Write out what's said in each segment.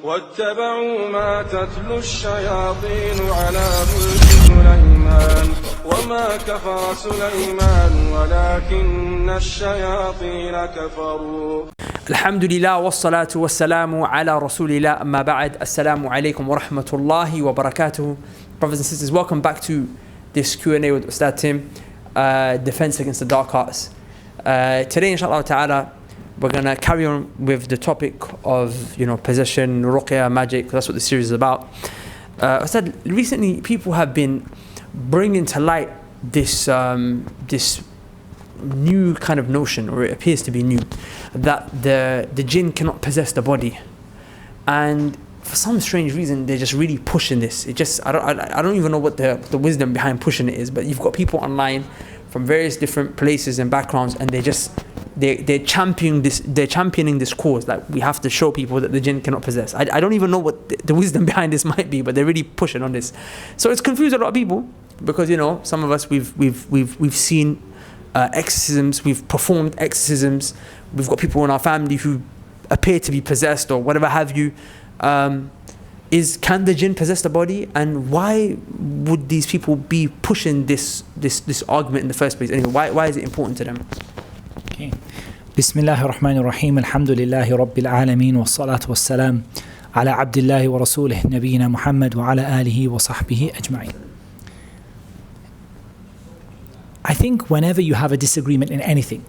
واتبعوا ما تتلو الشياطين على ملك سليمان وما كفر سليمان ولكن الشياطين كفروا. Alhamdulillah wassalatu wassalamu ala rasulillah amma ba'd. Assalamu alaikum wa rahmatullahi wa barakatuh. Brothers and sisters, welcome back to this Q&A with Ustad Tim, Defense Against the Dark Arts. Today inshallah ta'ala we're going to carry on with the topic of possession, ruqya, magic. That's what the series is about. Ustad, recently people have been bringing to light this new kind of notion, or it appears to be new, that the jinn cannot possess the body, and for some strange reason they're just really pushing this. I don't even know what the wisdom behind pushing it is, but you've got people online from various different places and backgrounds, and they're championing this cause, like we have to show people that the jinn cannot possess. I don't even know what the wisdom behind this might be, but they're really pushing on this. So it's confused a lot of people, because some of us we've seen exorcisms, we've performed exorcisms, we've got people in our family who appear to be possessed or whatever have you. Can the jinn possess the body, and why would these people be pushing this argument in the first place? Anyway, why is it important to them? Okay. Bismillahir Rahmanir Rahim. Alhamdulillahi Rabbil Alameen wa salatu was salam ala abdillahi wa rasulih nabiyyina Muhammad wa ala alihi wa sahbihi ajma'in. I think whenever you have a disagreement in anything,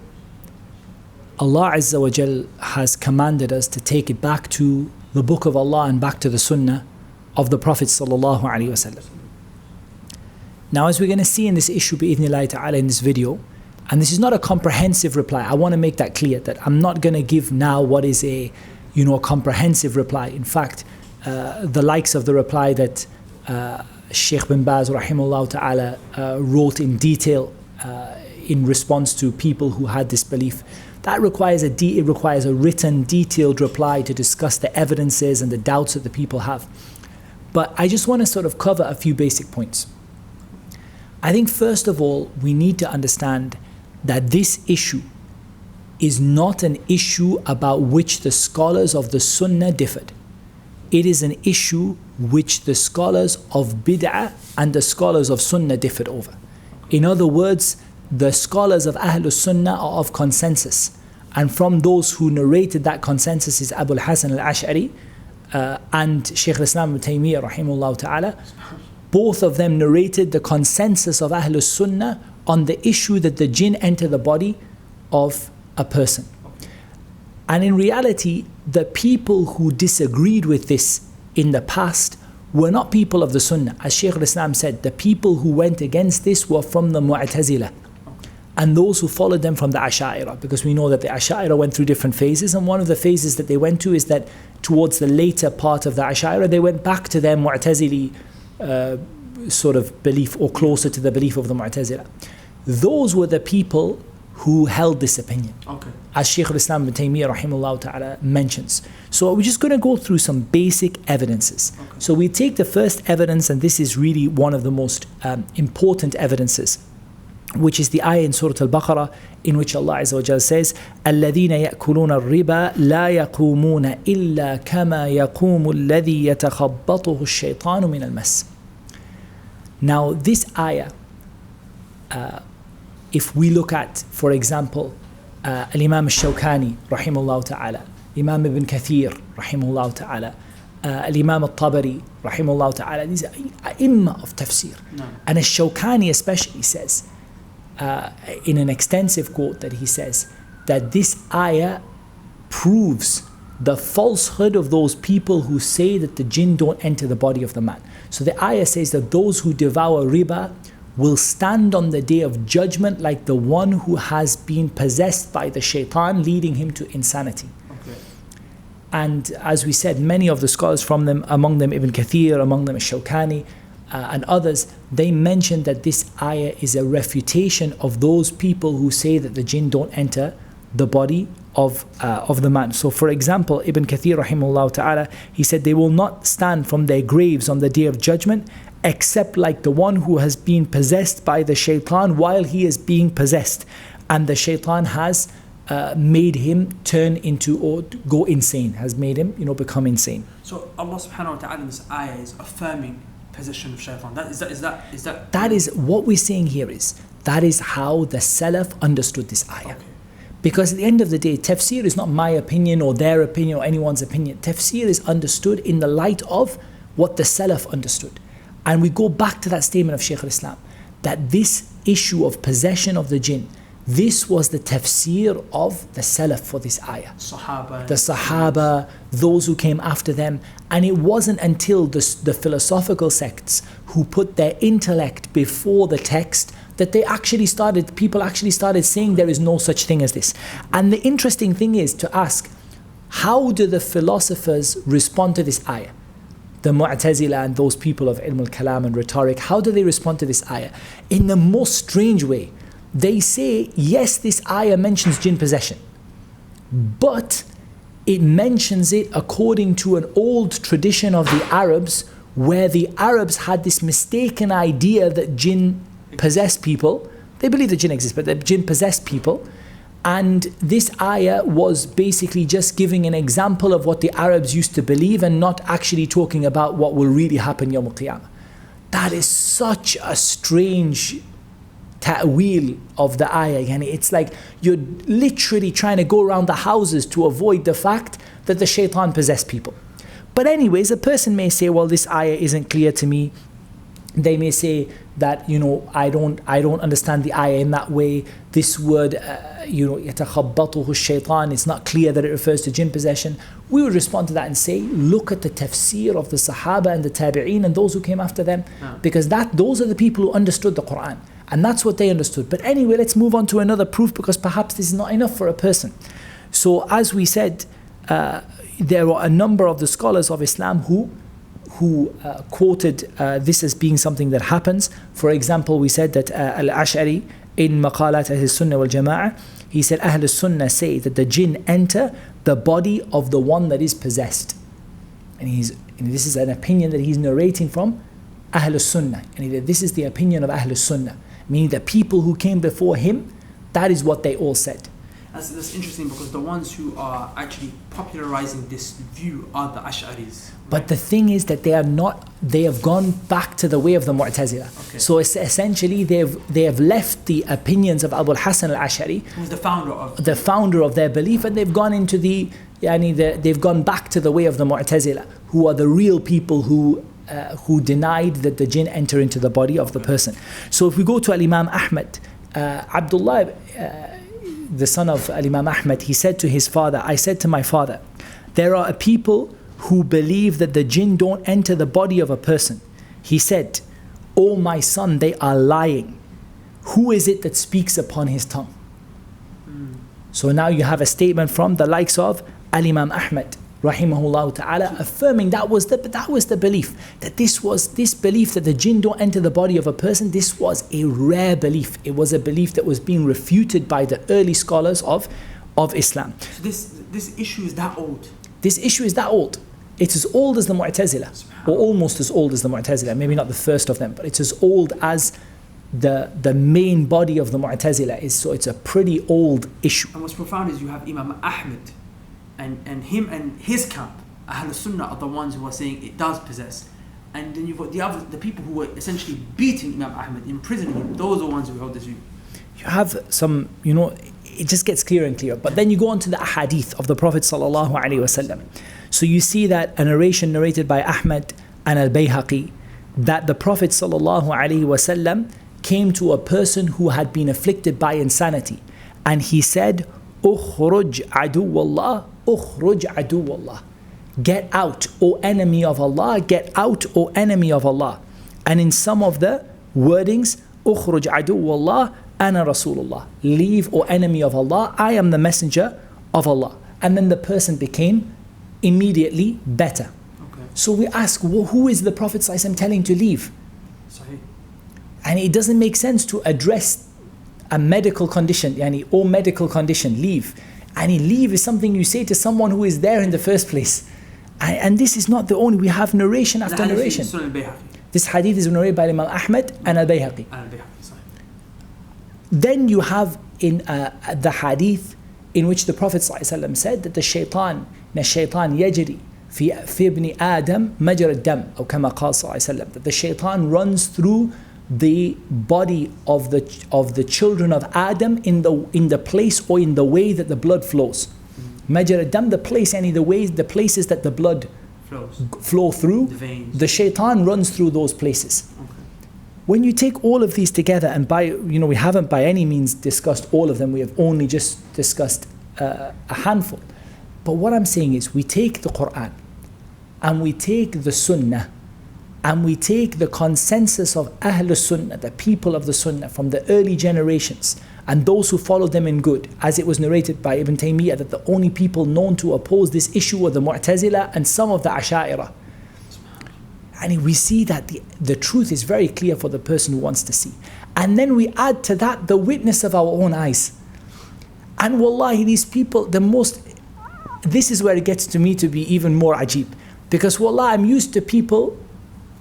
Allah Azza wa Jal has commanded us to take it back to the Book of Allah and back to the Sunnah of the Prophet Sallallahu Alaihi Wasallam. Now, as we're going to see in this issue, bi'idhnillahi ta'ala, in this video, and this is not a comprehensive reply, I want to make that clear, that I'm not going to give now what is a comprehensive reply. In fact, the likes of the reply that Sheikh bin Baz rahimahullah ta'ala wrote in detail in response to people who had this belief, that requires a written, detailed reply to discuss the evidences and the doubts that the people have. But I just want to sort of cover a few basic points. I think first of all, we need to understand that this issue is not an issue about which the scholars of the Sunnah differed. It is an issue which the scholars of Bid'ah and the scholars of Sunnah differed over. In other words, the scholars of Ahlus Sunnah are of consensus, and from those who narrated that consensus is Abu al-Hasan al-Ash'ari and Shaykh al-Islam ibn Taymiyyah rahimahullah ta'ala. Both of them narrated the consensus of Ahlus Sunnah on the issue that the jinn enter the body of a person. And in reality, the people who disagreed with this in the past were not people of the Sunnah. As Shaykh al-Islam said, the people who went against this were from the Mu'tazila and those who followed them from the Asha'ira, because we know that the Asha'ira went through different phases, and one of the phases that they went to is that towards the later part of the Asha'ira, they went back to their Mu'tazili sort of belief, or closer to the belief of the Mu'tazila. Those were the people who held this opinion, as Shaykh al-Islam ibn Taymiyyah rahimahullah ta'ala mentions. So we're just going to go through some basic evidences. So we take the first evidence, and this is really one of the most important evidences, which is the ayah in Surah Al-Baqarah, in which Allah Azza wa Jalla says, الَّذِينَ يَأْكُلُونَ الرِّبَا لَا يَقُومُونَ إِلَّا كَمَا يَقُومُ الَّذِي يَتَخَبَّطُهُ الشَّيْطَانُ مِنَ الْمَسِّ. Now this ayah, if we look at, for example, Al-Imam al-Shawkani rahimahullah ta'ala, Imam Ibn Kathir rahimahullah ta'ala, Al-Imam al-Tabari rahimahullah ta'ala, these are ai-imma of tafsir. And al-Shawkani especially says, in an extensive quote, that he says that this ayah proves the falsehood of those people who say that the jinn don't enter the body of the man. So the ayah says that those who devour riba will stand on the day of judgment like the one who has been possessed by the shaitan, leading him to insanity. And as we said, many of the scholars from them, among them Ibn Kathir, among them Shawkani, and others, they mentioned that this ayah is a refutation of those people who say that the jinn don't enter the body of the man. So for example, Ibn Kathir rahimahullah ta'ala, he said they will not stand from their graves on the day of judgment except like the one who has been possessed by the shaitan while he is being possessed, and the shaitan has made him turn into or go insane, has made him become insane. So Allah subhanahu wa ta'ala in this ayah is affirming possession of shaitan. That is what we're saying here is, that is how the Salaf understood this ayah. Okay. Because at the end of the day, tafsir is not my opinion or their opinion or anyone's opinion. Tafsir is understood in the light of what the Salaf understood. And we go back to that statement of Shaykh al-Islam, that this issue of possession of the jinn, this was the tafsir of the Salaf for this ayah. The Sahaba, those who came after them. And it wasn't until the philosophical sects who put their intellect before the text that people actually started saying there is no such thing as this. And the interesting thing is to ask, how do the philosophers respond to this ayah? The Mu'tazila and those people of Ilm al-Kalam and rhetoric, how do they respond to this ayah? In the most strange way. They say, yes, this ayah mentions jinn possession, but it mentions it according to an old tradition of the Arabs, where the Arabs had this mistaken idea that jinn possess people. They believe that jinn exists, but that jinn possess people. And this ayah was basically just giving an example of what the Arabs used to believe and not actually talking about what will really happen Yawm al-Qiyamah. That is such a strange ta'weel of the ayah. It's like you're literally trying to go around the houses to avoid the fact that the shaitan possess people. But anyways, a person may say, well, this ayah isn't clear to me. They may say that, I don't understand the ayah in that way. This word, يَتَخَبَّطُهُ الشَّيْطَانِ, it's not clear that it refers to jinn possession. We would respond to that and say, look at the tafsir of the Sahaba and the Tabi'een and those who came after them, because those are the people who understood the Quran. And that's what they understood. But anyway, let's move on to another proof, because perhaps this is not enough for a person. So as we said, there are a number of the scholars of Islam who quoted this as being something that happens. For example, we said that Al-Ash'ari in Maqalat Ahl-Sunnah wal-Jama'ah, he said Ahl-Sunnah say that the jinn enter the body of the one that is possessed. And this is an opinion that he's narrating from Ahl-Sunnah. And this is the opinion of Ahl-Sunnah, meaning the people who came before him, that is what they all said. That's interesting, because the ones who are actually popularizing this view are the Ash'aris. But the thing is that they have gone back to the way of the Mu'tazila. Okay. So essentially they have left the opinions of Abu al-Hasan al-Ash'ari, who's the founder of their belief, and they've gone into they've gone back to the way of the Mu'tazila, who are the real people who denied that the jinn enter into the body of the person. So if we go to Al-Imam Ahmad, Abdullah, the son of Al-Imam Ahmad, he said to his father, I said to my father, there are a people who believe that the jinn don't enter the body of a person. He said, oh my son, they are lying. Who is it that speaks upon his tongue? So now you have a statement from the likes of Al-Imam Ahmad, rahimahullah ta'ala, affirming that was the belief, that this belief that the jinn don't enter the body of a person, this was a rare belief. It was a belief that was being refuted by the early scholars of Islam. So this issue is that old? This issue is that old. It's as old as the Mu'tazila, or almost as old as the Mu'tazila, maybe not the first of them, but it's as old as the main body of the Mu'tazila is. So it's a pretty old issue. And what's profound is you have Imam Ahmad, and him and his camp, Ahl Sunnah, are the ones who are saying it does possess. And then you've got the people who were essentially beating Imam Ahmad, imprisoning him. Those are the ones who hold this view. You have some, it just gets clearer and clearer. But then you go on to the ahadith of the Prophet sallallahu alaihi wasallam. So you see that a narration narrated by Ahmad and Al-Bayhaqi, that the Prophet sallallahu alaihi wasallam came to a person who had been afflicted by insanity, and he said, "Ukhruj aduwallah, ukhruj aduwallah." Get out, O enemy of Allah, get out, O enemy of Allah. And in some of the wordings, ukhruj aduwallah, ana rasulullah. Leave, O enemy of Allah, I am the messenger of Allah. And then the person became immediately better. Okay. So we ask, who is the Prophet ﷺ telling to leave? Sahih. And it doesn't make sense to address a medical condition, or medical condition, leave. And leave is something you say to someone who is there in the first place. And this is not the only, we have narration after narration. This hadith is narrated by Imam Ahmad and Al-Bayhaqi. Then you have in the hadith in which the Prophet ﷺ said that the shaitan yajri في ابن آدم مجرى الدم أو كما قال صلى الله عليه وسلم, that the shaitan runs through the body of the children of Adam in the place or in the way that the blood flows. مجرى الدم, the place, and the places that the blood flow through, the shaitan runs through those places. When you take all of these together, and we haven't by any means discussed all of them, we have only just discussed a handful. But what I'm saying is, we take the Quran, and we take the Sunnah, and we take the consensus of Ahl Sunnah, the people of the Sunnah from the early generations, and those who followed them in good, as it was narrated by Ibn Taymiyyah, that the only people known to oppose this issue were the Mu'tazila and some of the Asha'ira. And we see that the truth is very clear for the person who wants to see. And then we add to that the witness of our own eyes. And wallahi, these people, this is where it gets to me to be even more ajib. Because wallah, I'm used to people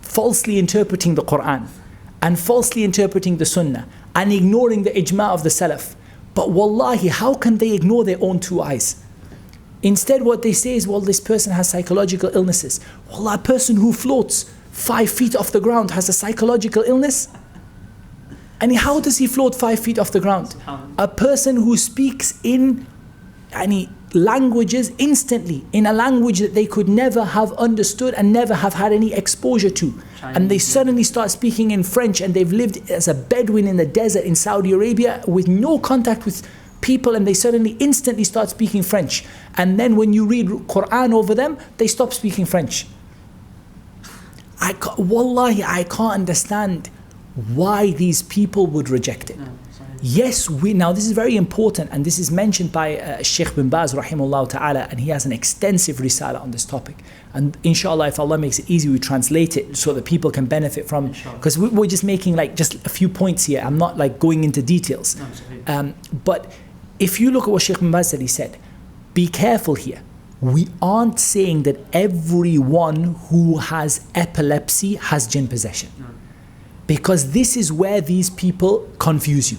falsely interpreting the Quran and falsely interpreting the Sunnah and ignoring the ijma' of the Salaf. But wallahi, how can they ignore their own two eyes? Instead, what they say is, well, this person has psychological illnesses. Wallah, a person who floats 5 feet off the ground has a psychological illness? And how does he float 5 feet off the ground? A person who speaks in languages instantly, in a language that they could never have understood and never have had any exposure to. And they suddenly start speaking in French, and they've lived as a Bedouin in the desert in Saudi Arabia with no contact with people, and they suddenly instantly start speaking French. And then when you read Quran over them, they stop speaking French. Wallahi, I can't understand why these people would reject it. Yes, now this is very important, and this is mentioned by Sheikh bin Baz rahimahullah ta'ala, and he has an extensive risala on this topic. And inshallah, if Allah makes it easy, we translate it so that people can benefit from, because we're just making just a few points here. I'm not going into details. But if you look at what Sheikh bin Baz said, he said, be careful here. We aren't saying that everyone who has epilepsy has jinn possession. Because this is where these people confuse you.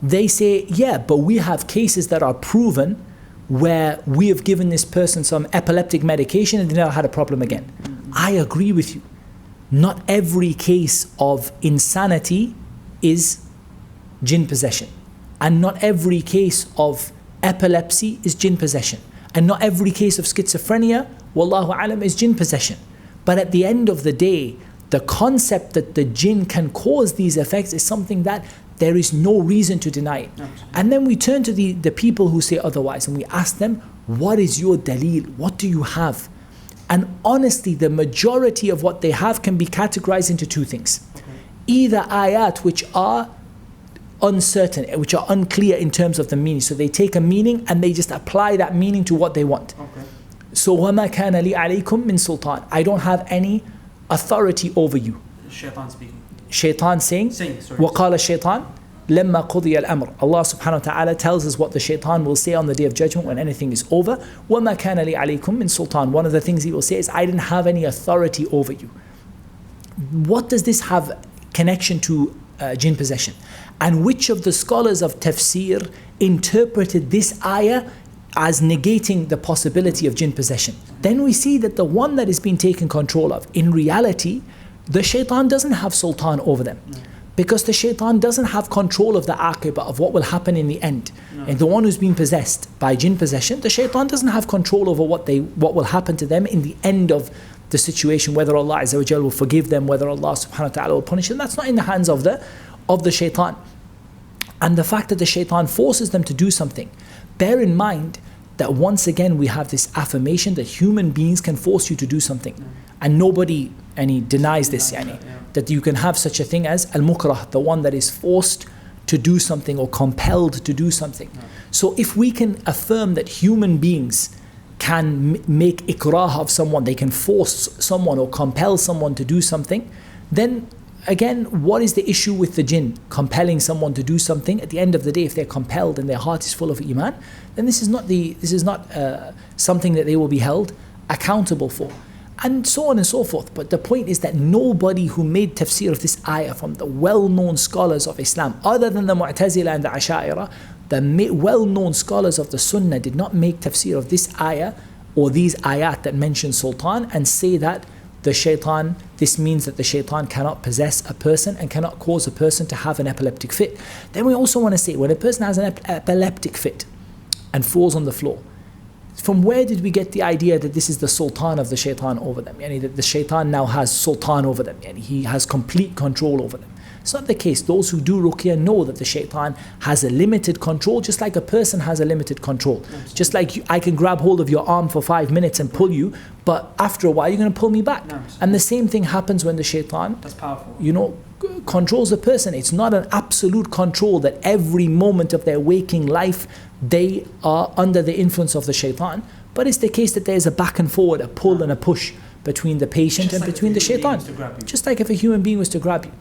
They say, yeah, but we have cases that are proven where we have given this person some epileptic medication and they never had a problem again. I agree with you. Not every case of insanity is jinn possession. And not every case of epilepsy is jinn possession. And not every case of schizophrenia, wallahu alam, is jinn possession. But at the end of the day, the concept that the jinn can cause these effects is something that there is no reason to deny it. And then we turn to the people who say otherwise, and we ask them, what is your daleel? What do you have? And honestly, the majority of what they have can be categorized into two things. Either ayat which are uncertain, which are unclear in terms of the meaning. So they take a meaning and they just apply that meaning to what they want. So وَمَا كَانَ لِي عَلَيْكُم مِّن سُلْطَانٍ, I don't have any authority over you. Shaitan speaking. Shaitan saying, وَقَالَ الشَّيْطَانِ لَمَّا قُضِيَ الْأَمْرِ. Allah subhanahu wa ta'ala tells us what the shaitan will say on the day of judgment when anything is over. وَمَا كَانَ لِي عَلَيْكُم مِّن سُلْطَانٍ. One of the things he will say is, I didn't have any authority over you. What does this have connection to jinn possession? And which of the scholars of tafsir interpreted this ayah as negating the possibility of jinn possession? Then we see that the one that is being taken control of, in reality, the shaitan doesn't have sultan over them. Because the shaitan doesn't have control of the aqibah, of what will happen in the end. And the one who's been possessed by jinn possession, the shaitan doesn't have control over what will happen to them in the end of the situation, whether Allah Azza wa Jal will forgive them, whether Allah subhanahu wa ta'ala will punish them. That's not in the hands of the shaitan. And the fact that the shaitan forces them to do something, bear in mind that once again we have this affirmation that human beings can force you to do something. And nobody denies this, that you can have such a thing as al-mukrah, the one that is forced to do something or compelled to do something. So if we can affirm that human beings can make ikrah of someone, they can force someone or compel someone to do something, then again, what is the issue with the jinn compelling someone to do something? At the end of the day, if they're compelled and their heart is full of iman, then this is not something that they will be held accountable for, and so on and so forth. But the point is that nobody who made tafsir of this ayah from the well-known scholars of Islam, other than the Mu'tazila and the Asha'ira, the well-known scholars of the Sunnah did not make tafsir of this ayah or these ayat that mention sultan and say that the shaitan, this means that the shaitan cannot possess a person and cannot cause a person to have an epileptic fit. Then we also want to say, when a person has an epileptic fit and falls on the floor, from where did we get the idea that this is the sultan of the shaitan over them? Yani that the shaitan now has sultan over them, yani he has complete control over them. It's not the case. Those who do ruqyah know that the shaitan has a limited control, just like a person has a limited control. Absolutely. Just like I can grab hold of your arm for 5 minutes and pull you, but after a while you're going to pull me back. And the same thing happens when the shaitan, that's powerful, controls a person. It's not an absolute control that every moment of their waking life they are under the influence of the shaitan, but it's the case that there's a back and forward, a pull and a push between the patient and between the shaitan. Just like if a human being was to grab you.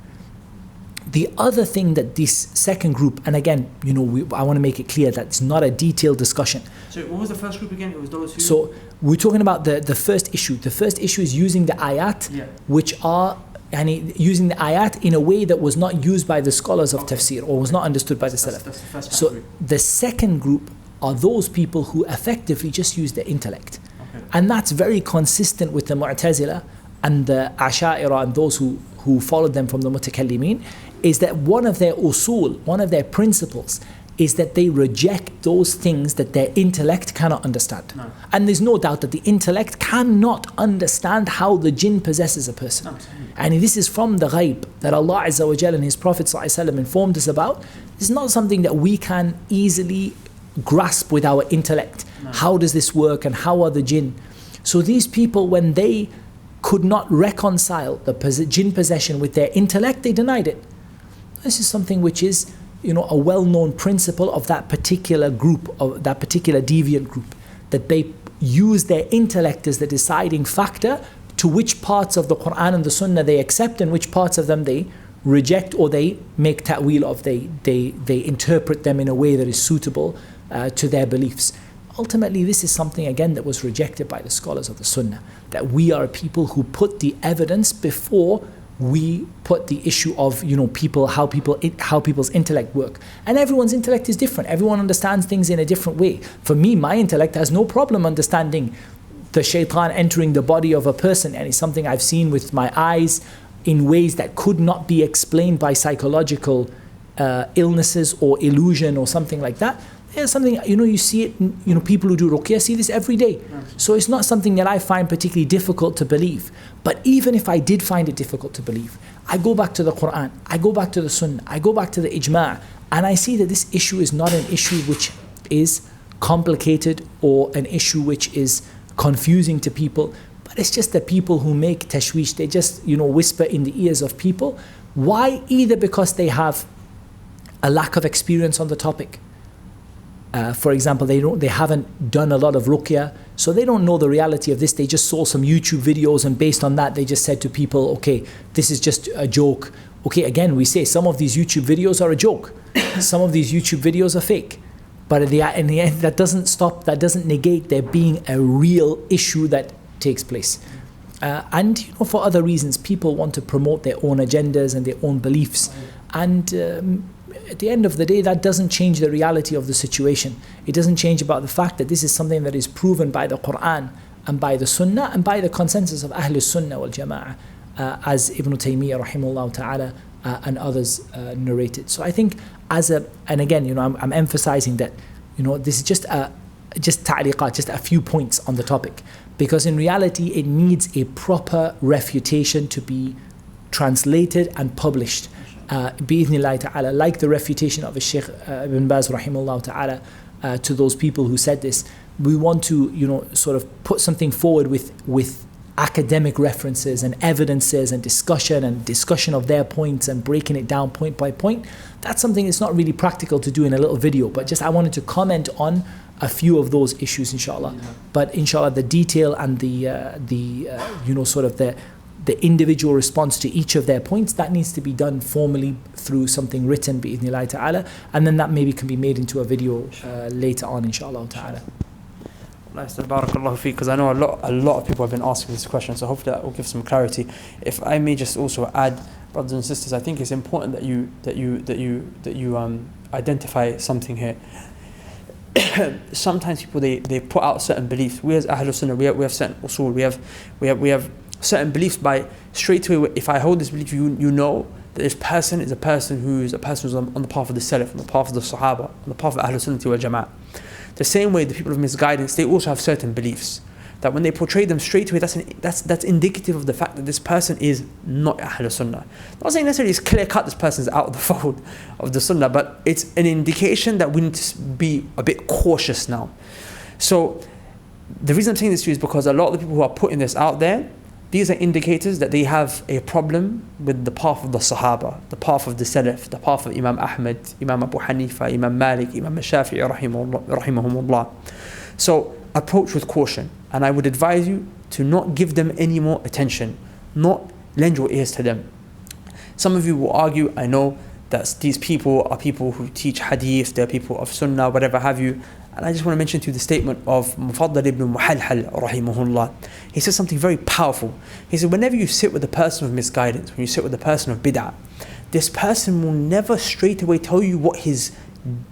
The other thing that this second group, and again, I want to make it clear that it's not a detailed discussion. So what was the first group again? It was those who... So we're talking about the first issue. The first issue is using the ayat, which are using the ayat in a way that was not used by the scholars of tafsir or was not understood by the salaf. That's the first So group. the second group are those people who effectively just use their intellect. Okay. And that's very consistent with the Mu'tazila and the Asha'ira and those who followed them from the Mutakallimin, is that one of their usul, one of their principles, is that they reject those things that their intellect cannot understand. No. And there's no doubt that the intellect cannot understand how the jinn possesses a person. No. And this is from the ghaib that Allah Azza wa Jalla and His Prophet ﷺ informed us about. It's not something that we can easily grasp with our intellect. No. How does this work and how are the jinn? So these people, when they could not reconcile the jinn possession with their intellect, they denied it. This is something which is, a well-known principle of that particular group, of that particular deviant group, that they use their intellect as the deciding factor to which parts of the Quran and the Sunnah they accept and which parts of them they reject or they make ta'wil of, they interpret them in a way that is suitable to their beliefs. Ultimately, this is something, again, that was rejected by the scholars of the Sunnah, that we are people who put the evidence before we put the issue of how people's intellect work. And everyone's intellect is different. Everyone understands things in a different way. For me, my intellect has no problem understanding the shaitan entering the body of a person, and it's something I've seen with my eyes in ways that could not be explained by psychological illnesses or illusion or something like that. It's something, you see it, people who do ruqyah see this every day. So it's not something that I find particularly difficult to believe. But even if I did find it difficult to believe, I go back to the Quran, I go back to the Sunnah, I go back to the ijma', and I see that this issue is not an issue which is complicated or an issue which is confusing to people, but it's just that people who make tashwish, they just, whisper in the ears of people. Why? Either because they have a lack of experience on the topic. For example, they haven't done a lot of ruqyah, so they don't know the reality of this. They just saw some YouTube videos, and based on that, they just said to people, okay, this is just a joke. Okay, again, we say some of these YouTube videos are a joke. Some of these YouTube videos are fake. But in the end, that doesn't negate there being a real issue that takes place. And for other reasons, people want to promote their own agendas and their own beliefs. And at the end of the day, that doesn't change the reality of the situation. It doesn't change about the fact that this is something that is proven by the Quran and by the Sunnah and by the consensus of Ahlul Sunnah wal Jama'ah, as Ibn Taymiyyah rahimahullah ta'ala and others narrated. So I think and again, I'm emphasizing that, this is just ta'liqat, just a few points on the topic, because in reality it needs a proper refutation to be translated and published. Bi'idhnillahi ta'ala, like the refutation of Shaykh Ibn Baz rahimahullah ta'ala to those people who said this. We want to sort of put something forward with academic references and evidences and discussion of their points and breaking it down point by point. That's something that's not really practical to do in a little video, but just I wanted to comment on a few of those issues, inshallah. But inshallah, the detail and the individual response to each of their points, that needs to be done formally through something written, bi'idhnillahi ta'ala, and then that maybe can be made into a video later on, inshallah ta'ala. Barakallahu feek, because I know a lot of people have been asking this question, so hopefully that will give some clarity. If I may just also add, brothers and sisters, I think it's important that you identify something here. sometimes people they put out certain beliefs. We as Ahlul Sunnah, we have certain usul, we have certain beliefs by straight away. If I hold this belief, you know that this person is a person who's on the path of the Salaf, on the path of the Sahaba, on the path of Ahlul Sunnah wal Jama'ah. The same way the people of misguidance, they also have certain beliefs that when they portray them straight away, that's indicative of the fact that this person is not Ahlul Sunnah. I'm not saying necessarily it's clear cut this person's out of the fold of the Sunnah, but it's an indication that we need to be a bit cautious now. So the reason I'm saying this to you is because a lot of the people who are putting this out there, these are indicators that they have a problem with the path of the Sahaba, the path of the Salaf, the path of Imam Ahmad, Imam Abu Hanifa, Imam Malik, Imam Shafi'i rahimahumullah. So approach with caution, and I would advise you to not give them any more attention, not lend your ears to them. Some of you will argue, I know, that these people are people who teach hadith, they're people of sunnah, whatever have you. And I just want to mention to you the statement of Mufaddal ibn Muhalhal rahimahullah. He says something very powerful. He said, whenever you sit with a person of misguidance, when you sit with a person of bid'ah, this person will never straight away tell you what his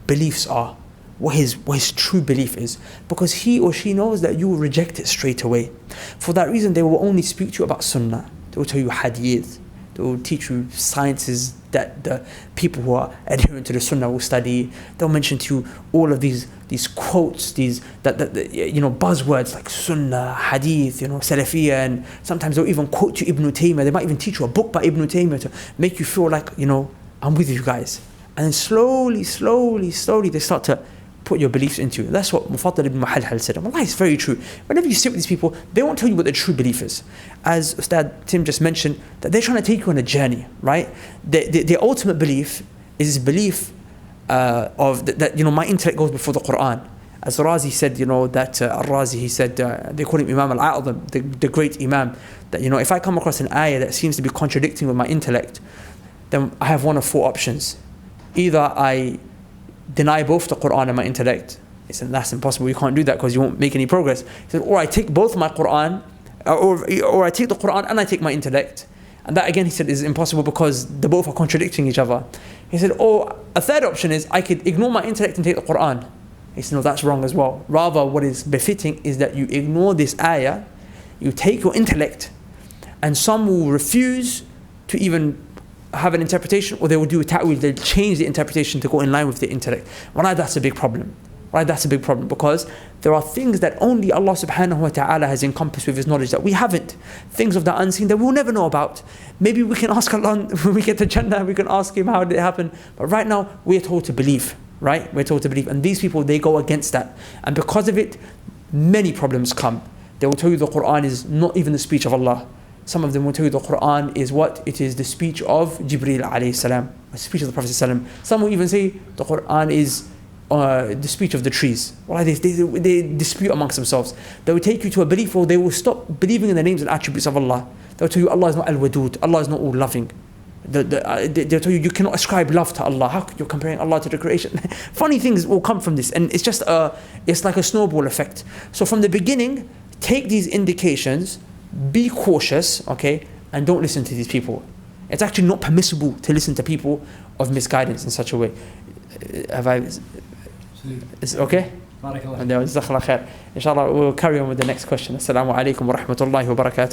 beliefs are, what his true belief is, because he or she knows that you will reject it straight away. For that reason, they will only speak to you about sunnah. They will tell you hadith. They will teach you sciences that the people who are adherent to the sunnah will study. They'll mention to you all of these quotes, these buzzwords like sunnah, hadith, salafiyyah, and sometimes they'll even quote you Ibn Taymiyyah. They might even teach you a book by Ibn Taymiyyah to make you feel like, I'm with you guys. And then slowly they start to put your beliefs into you. That's what Mufaddal ibn Muhalhal said. And wallahi, it's very true. Whenever you sit with these people, they won't tell you what the true belief is. As Ustad Tim just mentioned, that they're trying to take you on a journey, right? The ultimate belief is belief of that my intellect goes before the Quran. As Razi said, Al-Razi, he said, they call him Imam Al-A'zam, the great Imam, that if I come across an ayah that seems to be contradicting with my intellect, then I have one of four options. Either I deny both the Quran and my intellect. He said, that's impossible, you can't do that because you won't make any progress. He said, or I take both my Quran, or I take the Quran and I take my intellect. And that again, he said, is impossible because they both are contradicting each other. He said, or a third option is I could ignore my intellect and take the Quran. He said, no, that's wrong as well. Rather, what is befitting is that you ignore this ayah, you take your intellect, and some will refuse to even have an interpretation, or they will do a ta'wil, they'll change the interpretation to go in line with the intellect. Well, that's a big problem. Right, that's a big problem, because there are things that only Allah subhanahu wa ta'ala has encompassed with His knowledge that we haven't. Things of the unseen that we'll never know about. Maybe we can ask Allah when we get to Jannah, we can ask Him how did it happen. But right now, we're told to believe. Right? We're told to believe. And these people, they go against that. And because of it, many problems come. They will tell you the Quran is not even the speech of Allah. Some of them will tell you the Quran is what? It is the speech of Jibreel alayhi salam, the speech of the Prophet sallam. Some will even say the Quran is the speech of the trees. Well, they dispute amongst themselves. They will take you to a belief where they will stop believing in the names and attributes of Allah. They'll tell you Allah is not al-wadud, Allah is not all loving. They'll tell you cannot ascribe love to Allah. How you're comparing Allah to the creation? Funny things will come from this, and it's just it's like a snowball effect. So from the beginning, take these indications, be cautious, okay, and don't listen to these people. It's actually not permissible to listen to people of misguidance in such a way. Have I? Is it okay? Inshallah, we'll carry on with the next question. Assalamu alaikum wa rahmatullahi wa barakatuh.